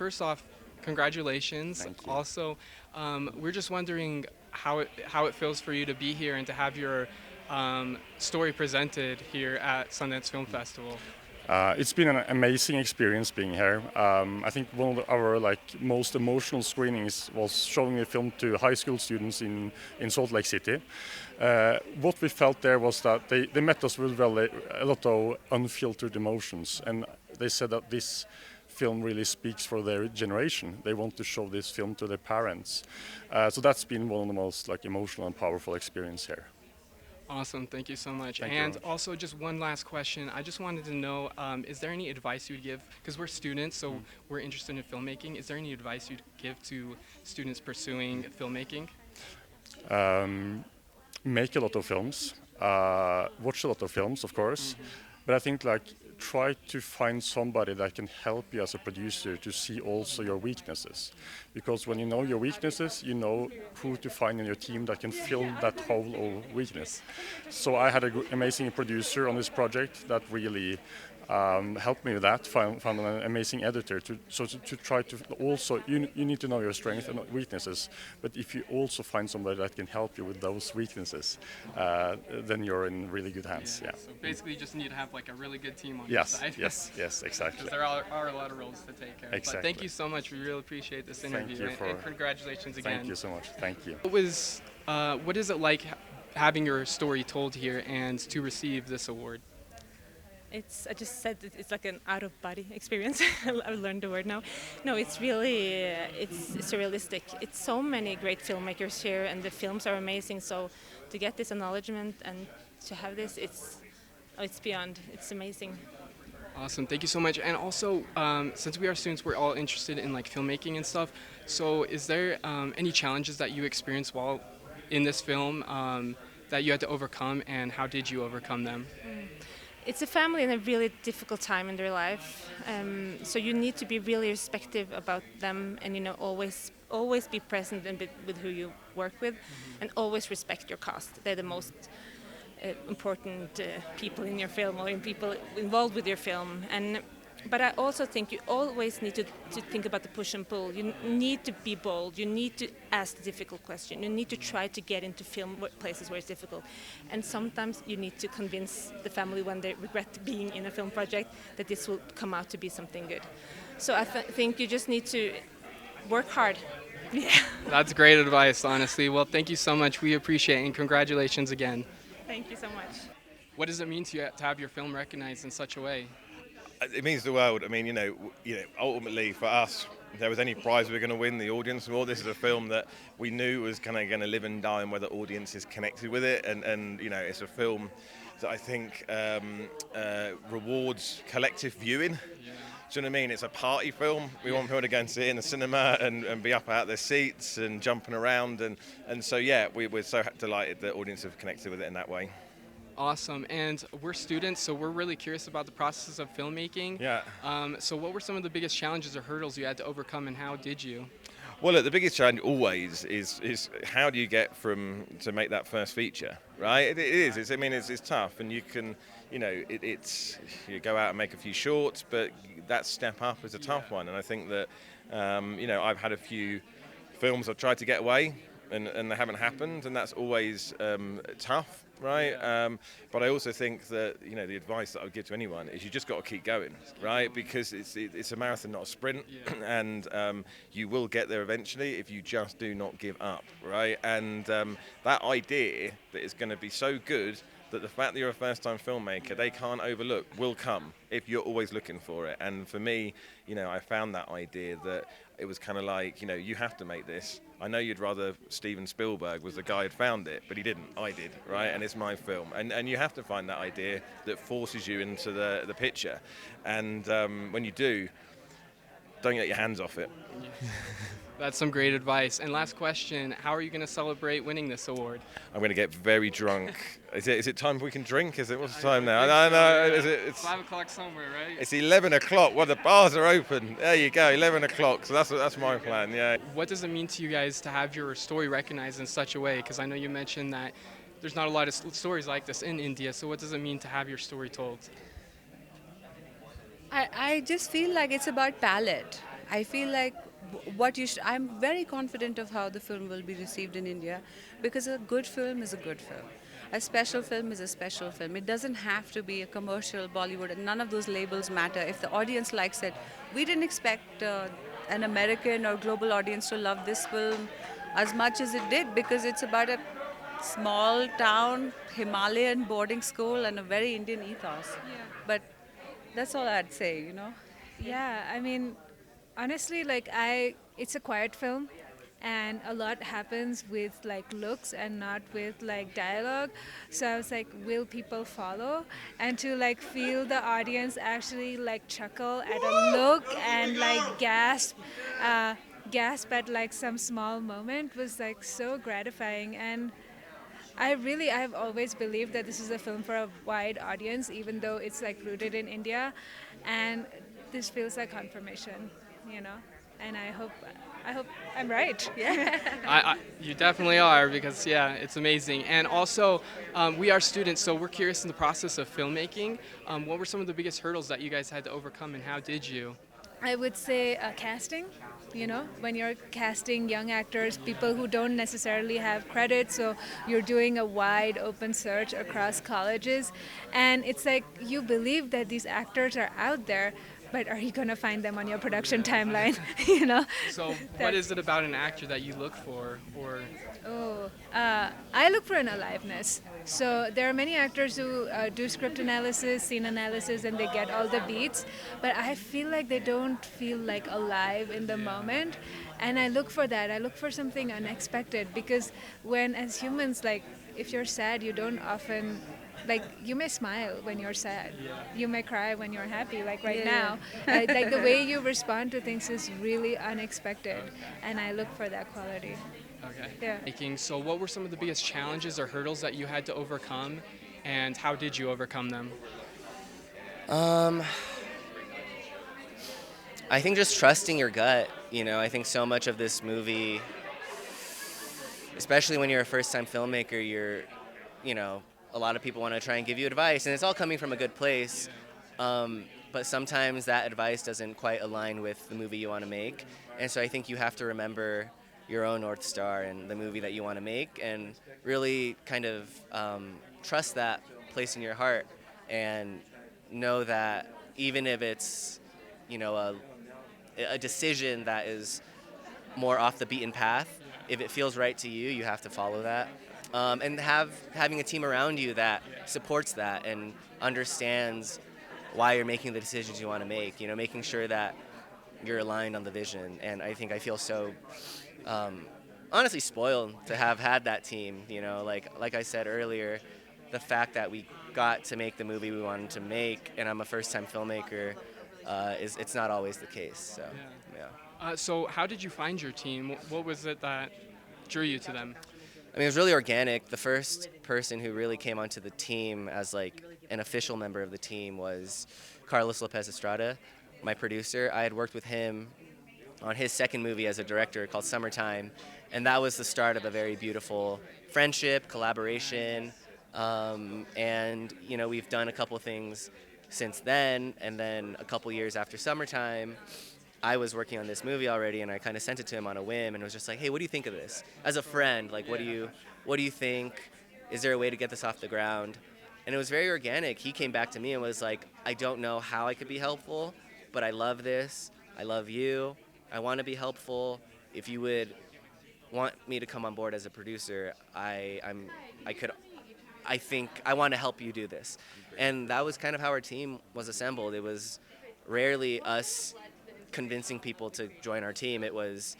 first off, congratulations. Thank you. Also, we're just wondering how it feels for you to be here and to have your story presented here at Sundance Film Festival. It's been an amazing experience being here. I think one of our most emotional screenings was showing the film to high school students in Salt Lake City. What we felt there was that they met us with a lot of unfiltered emotions, and they said that this film really speaks for their generation. They want to show this film to their parents. So that's been one of the most emotional and powerful experience here. Awesome, thank you so much. Thank you And very much. also, just one last question. I just wanted to know, is there any advice you'd give, because we're students, so we're interested in filmmaking. Is there any advice you'd give to students pursuing filmmaking? Make a lot of films, watch a lot of films, of course, but I think try to find somebody that can help you as a producer to see also your weaknesses, because when you know your weaknesses, you know who to find in your team that can fill that hole of weakness. So I had an amazing producer on this project that really helped me with that, found an amazing editor to try to also, you need to know your strengths and weaknesses, but if you also find somebody that can help you with those weaknesses, then you're in really good hands. Yeah. So basically, you just need to have a really good team on your Yes, side. yes, exactly. Because there are a lot of roles to take care of. But Exactly. thank you so much. We really appreciate this interview. you And congratulations again. Thank you so much. Thank you. What is it like having your story told here and to receive this award? I just said that it's like an out-of-body experience. I learned the word now. No, it's really, it's surrealistic. It's so many great filmmakers here, and the films are amazing. So to get this acknowledgement and to have this, it's beyond. It's amazing. Awesome, thank you so much. And also, since we are students, we're all interested in filmmaking and stuff. So is there any challenges that you experienced while in this film that you had to overcome, and how did you overcome them? It's a family in a really difficult time in their life, so you need to be really respectful about them, and always be present with who you work with, and always respect your cast. They're the most important people in your film, or in people involved with your film. But I also think you always need to think about the push and pull. You need to be bold. You need to ask the difficult question. You need to try to get into film places where it's difficult. And sometimes you need to convince the family when they regret being in a film project that this will come out to be something good. So I think you just need to work hard. Yeah. That's great advice, honestly. Well, thank you so much. We appreciate it, and congratulations again. Thank you so much. What does it mean to you to have your film recognized in such a way? It means the world. I mean, ultimately for us, if there was any prize we were going to win, the audience award, this is a film that we knew was kind of going to live and die on where the audience is connected with it. And it's a film that I think rewards collective viewing. Yeah. Do you know what I mean? It's a party film. We want people to go and see it in the cinema and be up out their seats and jumping around. And so, yeah, we're so delighted that audience have connected with it in that way. Awesome. And we're students, so we're really curious about the process of filmmaking. Yeah. So what were some of the biggest challenges or hurdles you had to overcome, and how did you? Well, look, the biggest challenge always is how do you get to make that first feature, right? It is. It's tough, and you can, you go out and make a few shorts, but that step up is a tough one. And I think that, I've had a few films I've tried to get away, and they haven't happened, and that's always tough. Right, but I also think that the advice that I would give to anyone is you just got to keep going, right? Because it's a marathon, not a sprint, and you will get there eventually if you just do not give up, right? And that idea that it's going to be so good that the fact that you're a first-time filmmaker they can't overlook will come if you're always looking for it. And for me, I found that idea that it was kind of like, you have to make this. I know you'd rather Steven Spielberg was the guy who'd found it, but he didn't. I did, right? And it's my film. And you have to find that idea that forces you into the picture. And when you do, don't get your hands off it. That's some great advice. And last question, how are you going to celebrate winning this award? I'm going to get very drunk. Is it time we can drink? What's the time now? It's 5 o'clock somewhere, right? It's 11 o'clock. Well, the bars are open. There you go, 11 o'clock. So that's my plan, yeah. What does it mean to you guys to have your story recognized in such a way? Because I know you mentioned that there's not a lot of stories like this in India. So what does it mean to have your story told? I just feel like it's about palette. I feel like I'm very confident of how the film will be received in India, because a good film is a good film. A special film is a special film. It doesn't have to be a commercial Bollywood, and none of those labels matter. If the audience likes it, we didn't expect an American or global audience to love this film as much as it did, because it's about a small town Himalayan boarding school and a very Indian ethos. But that's all I'd say, you know. Yeah, I mean, honestly, it's a quiet film, and a lot happens with like looks and not with like dialogue. So I was like, will people follow? And to like feel the audience actually like chuckle at a look and like uh, gasp at like some small moment was like so gratifying. And I've always believed that this is a film for a wide audience, even though it's like rooted in India, and this feels like confirmation, you know. And I hope I'm right. Yeah. You definitely are because yeah, it's amazing. And also, we are students, so we're curious in the process of filmmaking. What were some of the biggest hurdles that you guys had to overcome, and how did you? I would say casting. You know, when you're casting young actors, people who don't necessarily have credit, so you're doing a wide open search across colleges, and it's like you believe that these actors are out there, but are you going to find them on your production timeline? You know. So, what is it about an actor that you look for, or? Oh, I look for an aliveness. So there are many actors who do script analysis, scene analysis, and they get all the beats. But I feel like they don't feel like alive in the moment. And I look for that. I look for something unexpected, because when, as humans, like if you're sad, you don't often. Like, you may smile when you're sad. You may cry when you're happy, like right now. Like the way you respond to things is really unexpected. And I look for that quality. Okay. Yeah. So, what were some of the biggest challenges or hurdles that you had to overcome, and how did you overcome them? I think just trusting your gut. You know, I think so much of this movie, especially when you're a first-time filmmaker, you know, a lot of people want to try and give you advice, and it's all coming from a good place. But sometimes that advice doesn't quite align with the movie you want to make, and so I think you have to remember your own North Star and the movie that you want to make, and really kind of trust that place in your heart, and know that even if it's, you know, a decision that is more off the beaten path, if it feels right to you, you have to follow that. And having a team around you that supports that and understands why you're making the decisions you want to make, you know, making sure that you're aligned on the vision. And I think I feel so honestly spoiled to have had that team, you know, like I said earlier, the fact that we got to make the movie we wanted to make, and I'm a first-time filmmaker, it's not always the case. So, yeah. So, how did you find your team? What was it that drew you to them? I mean, it was really organic. The first person who really came onto the team as like an official member of the team was Carlos Lopez Estrada, my producer. I had worked with him on his second movie as a director called Summertime, and that was the start of a very beautiful friendship, collaboration, and you know, we've done a couple things since then, and then a couple years after Summertime, I was working on this movie already, and I kind of sent it to him on a whim, and was just like, hey, what do you think of this? As a friend, like, what do you think? Is there a way to get this off the ground? And it was very organic. He came back to me and was like, I don't know how I could be helpful, but I love this. I love you. I want to be helpful. If you would want me to come on board as a producer, I think I want to help you do this. And that was kind of how our team was assembled. It was rarely us convincing people to join our team. It was,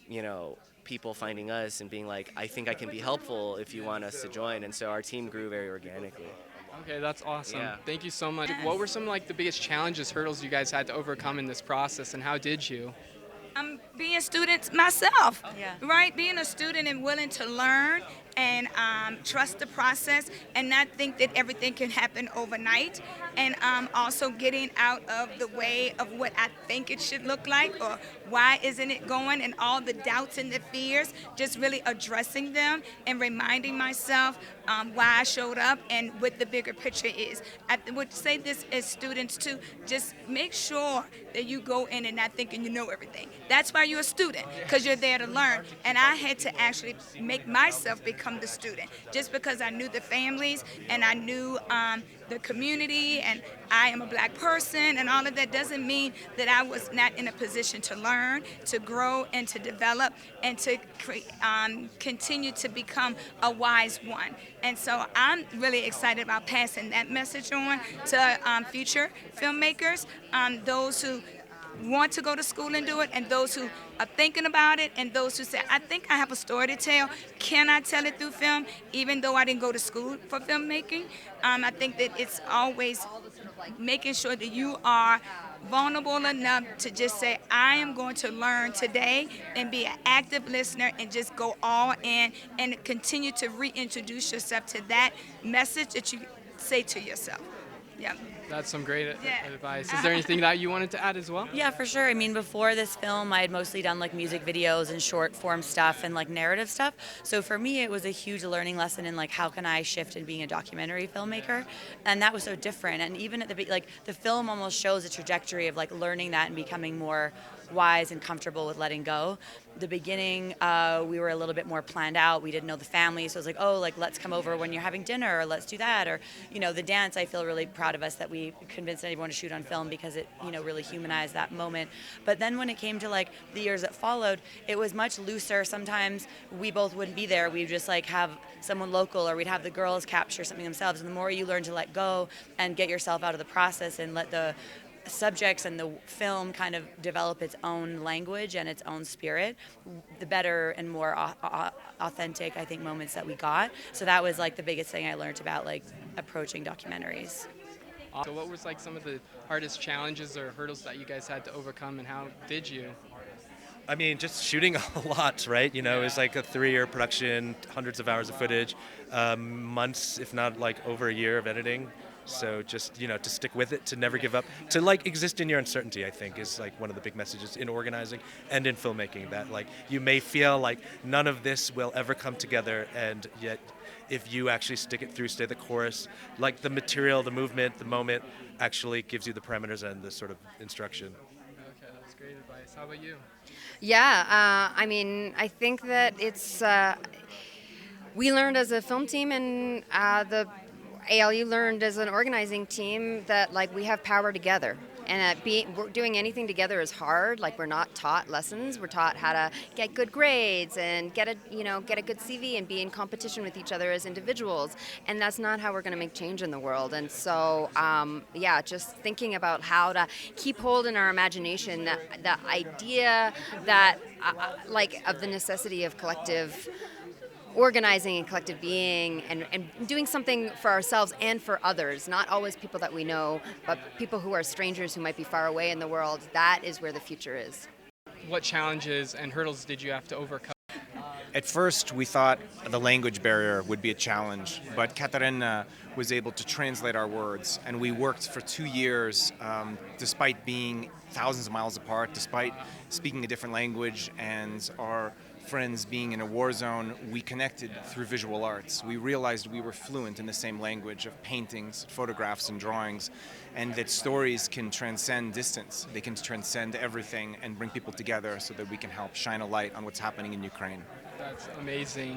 you know, people finding us and being like, I think I can be helpful if you want us to join. And so our team grew very organically. Okay, that's awesome. Yeah. Thank you so much. What were some like the biggest challenges, hurdles you guys had to overcome in this process, and how did you? I'm being students myself, Yeah. right? Being a student and willing to learn and trust the process and not think that everything can happen overnight, and also getting out of the way of what I think it should look like or why isn't it going, and all the doubts and the fears, just really addressing them and reminding myself why I showed up and what the bigger picture is. I would say this as students too, just make sure that you go in and not thinking you know everything. That's why you're a student, because you're there to learn. And I had to actually make myself become the student, just because I knew the families and I knew the community, and I am a black person, and all of that doesn't mean that I was not in a position to learn, to grow, and to develop, and to continue to become a wise one. And so I'm really excited about passing that message on to future filmmakers, those who want to go to school and do it, and those who are thinking about it, and those who say, I think I have a story to tell. Can I tell it through film, even though I didn't go to school for filmmaking? I think that it's always making sure that you are vulnerable enough to just say, I am going to learn today, and be an active listener and just go all in and continue to reintroduce yourself to that message that you say to yourself. Yeah. That's some great advice. Is there anything that you wanted to add as well? Yeah, for sure. I mean, before this film, I had mostly done like music videos and short form stuff and like narrative stuff. So for me, it was a huge learning lesson in like how can I shift in being a documentary filmmaker, and that was so different. And even at the film almost shows a trajectory of like learning that and becoming more wise and comfortable with letting go. The beginning, we were a little bit more planned out. We didn't know the family, so it was like, oh, like let's come over when you're having dinner, or let's do that, or the dance. I feel really proud of us that we convinced everyone to shoot on film because it really humanized that moment. But then when it came to like the years that followed, it was much looser. Sometimes we both wouldn't be there. We'd just like have someone local, or we'd have the girls capture something themselves. And the more you learn to let go and get yourself out of the process and let the subjects and the film kind of develop its own language and its own spirit, the better and more authentic, I think, moments that we got. So that was like the biggest thing I learned about like approaching documentaries. So what was like some of the hardest challenges or hurdles that you guys had to overcome, and how did you? I mean, just shooting a lot, right? It was like a 3-year production, hundreds of hours of footage, months, if not like over a year of editing. So just, to stick with it, to never give up, to like exist in your uncertainty, I think is like one of the big messages in organizing and in filmmaking, that like you may feel like none of this will ever come together, and yet if you actually stick it through, stay the course, like the material, the movement, the moment actually gives you the parameters and the sort of instruction. Okay, that's great advice. How about you? Yeah, I mean, I think that it's, we learned as a film team, and the ALU learned as an organizing team that like we have power together, and that doing anything together is hard. Like we're not taught lessons. We're taught how to get good grades and get a good CV and be in competition with each other as individuals. And that's not how we're going to make change in the world. And so, just thinking about how to keep hold in our imagination the idea that of the necessity of collective organizing and collective being, and doing something for ourselves and for others, not always people that we know, but people who are strangers who might be far away in the world. That is where the future is. What challenges and hurdles did you have to overcome? At first, we thought the language barrier would be a challenge, but Katarina was able to translate our words, and we worked for 2 years, despite being thousands of miles apart, despite speaking a different language, and our friends being in a war zone. We connected through visual arts. We realized we were fluent in the same language of paintings, photographs, and drawings, and that stories can transcend distance. They can transcend everything and bring people together so that we can help shine a light on what's happening in Ukraine. That's amazing.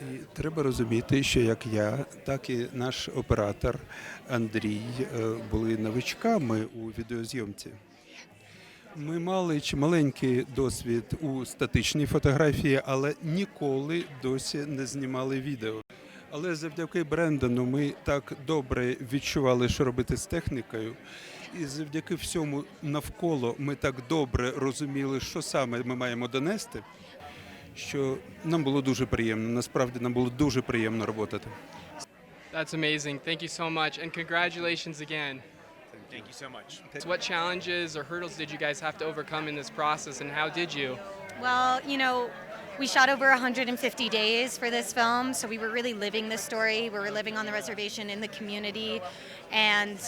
І треба розуміти, що як я, так і наш оператор Андрій були новичками у відеозйомці. Ми мали чималенький досвід у статичній фотографії, але ніколи досі не знімали відео. Але завдяки Брендану ми так добре відчували, що робити з технікою. І завдяки всьому навколо ми так добре розуміли, що саме ми маємо донести, що нам було дуже приємно. Насправді нам було дуже приємно працювати. That's amazing. Thank you so much, and congratulations again. Thank you so much. So what challenges or hurdles did you guys have to overcome in this process, and how did you? Well, we shot over 150 days for this film, so we were really living the story. We were living on the reservation in the community, and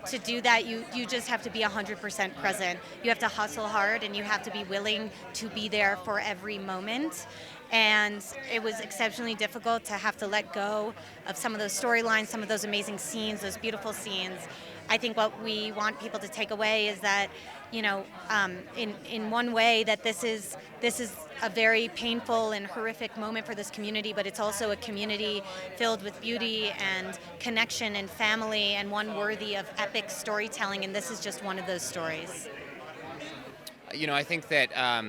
to do that, you just have to be 100% present. You have to hustle hard, and you have to be willing to be there for every moment. And it was exceptionally difficult to have to let go of some of those storylines, some of those amazing scenes, those beautiful scenes. I think what we want people to take away is that, in one way, that this is a very painful and horrific moment for this community, but it's also a community filled with beauty and connection and family, and one worthy of epic storytelling. And this is just one of those stories. I think that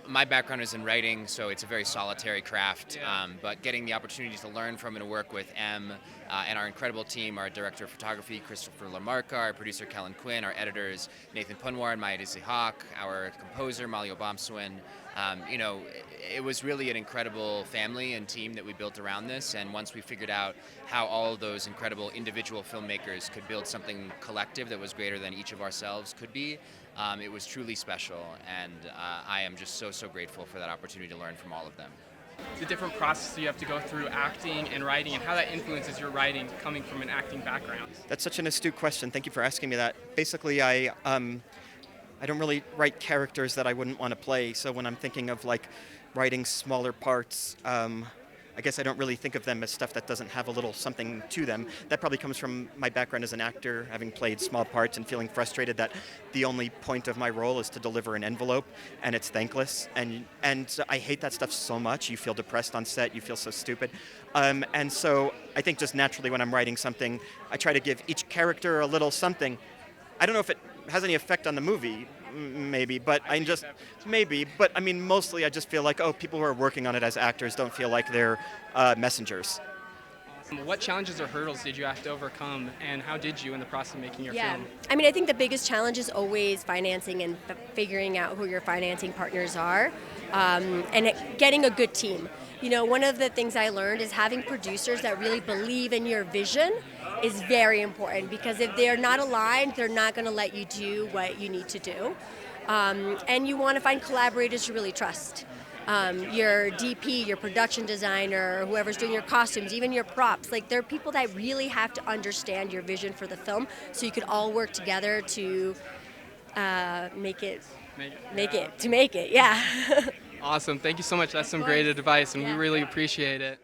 my background is in writing, so it's a very solitary craft, but getting the opportunity to learn from and to work with Em and our incredible team, our director of photography, Christopher Lamarca, our producer, Kellen Quinn, our editors, Nathan Punwar and Maya Hawk, our composer, Malio Bomswin. It was really an incredible family and team that we built around this, and once we figured out how all of those incredible individual filmmakers could build something collective that was greater than each of ourselves could be, it was truly special, and I am just so grateful for that opportunity to learn from all of them. The different processes you have to go through acting and writing, and how that influences your writing coming from an acting background. That's such an astute question. Thank you for asking me that. Basically, I don't really write characters that I wouldn't want to play, so when I'm thinking of writing smaller parts, I guess I don't really think of them as stuff that doesn't have a little something to them. That probably comes from my background as an actor, having played small parts and feeling frustrated that the only point of my role is to deliver an envelope, and it's thankless. And so I hate that stuff so much. You feel depressed on set. You feel so stupid. And so I think just naturally when I'm writing something, I try to give each character a little something. I don't know if it has any effect on the movie, maybe, but mostly I just feel like, people who are working on it as actors don't feel like they're messengers. What challenges or hurdles did you have to overcome, and how did you in the process of making your film? I think the biggest challenge is always financing and figuring out who your financing partners are, and getting a good team. One of the things I learned is having producers that really believe in your vision is very important, because if they're not aligned, they're not going to let you do what you need to do. And you want to find collaborators you really trust. Your DP, your production designer, whoever's doing your costumes, even your props. They're people that really have to understand your vision for the film, so you could all work together to make it. Yeah. Awesome. Thank you so much. That's some great advice, and we really appreciate it.